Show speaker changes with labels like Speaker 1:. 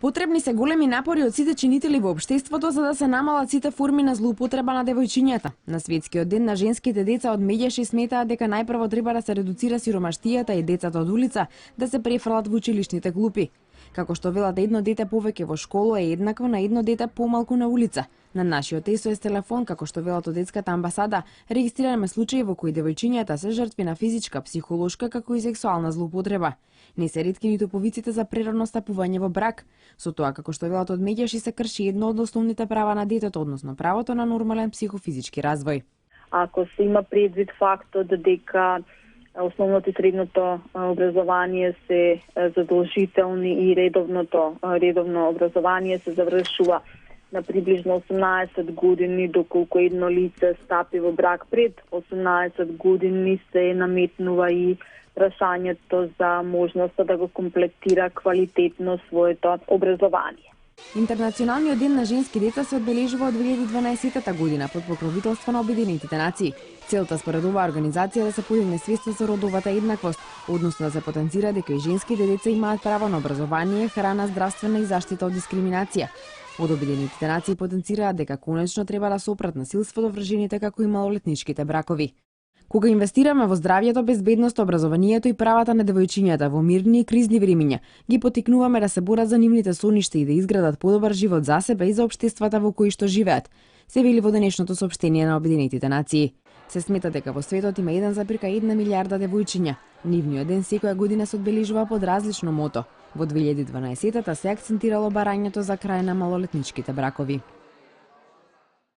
Speaker 1: Потребни се големи напори од сите чинители во општеството за да се намалат сите форми на злоупотреба на девојчињата. На светскиот ден на женските деца од Меѓеши сметаат дека најпрво треба да се редуцира сиромаштијата и децата од улица да се префрлат во училишните клупи. Како што велат, едно дете повеќе во школа е еднакво на едно дете помалку на улица. На нашиот SOS телефон, како што велат од детската амбасада, регистрираме случаи во кои девојчињата се жртви на физичка, психолошка како и сексуална злоупотреба. Не се ретки ниту повиците за прерано стапување во брак. Со тоа, како што велат од Меѓеши, се крши едно од основните права на детето, односно правото на нормален психофизички развој.
Speaker 2: Ако се има предвид фактот дека основното и средното образование се задолжителни и редовно образование се завршува на приближно 18 години, доколку едно лице стапи во брак пред 18 години, се наметнува и прашањето за можноста да го комплетира квалитетно своето образование.
Speaker 1: Интернационалниот ден на женски деца се одбележува од 2012 година под покровителство на Обединетите нации. Целта според оваа организација е да се подигне свеста за родовата еднаквост, односно да се потенцира дека и женските деца имаат право на образование, храна, здравствена и заштита од дискриминација. Од Обединетите нации потенцираат дека конечно треба да се опрат насилството врз жените како и малолетничките бракови. Кога инвестираме во здравјето, безбедноста, образованието и правата на девојчињата во мирни и кризни времиња, ги поттикнуваме да се борат за нивните соништа и да изградат подобар живот за себе и за општествата во кои што живеат, се вели во денешното соопштение на Обединетите нации. Се смета дека во светот има 1,1 милиарда девојчиња. Нивниот ден секоја година се одбележува под различно мото. Во 2012-та се акцентирало барањето за крај на малолетничките бракови.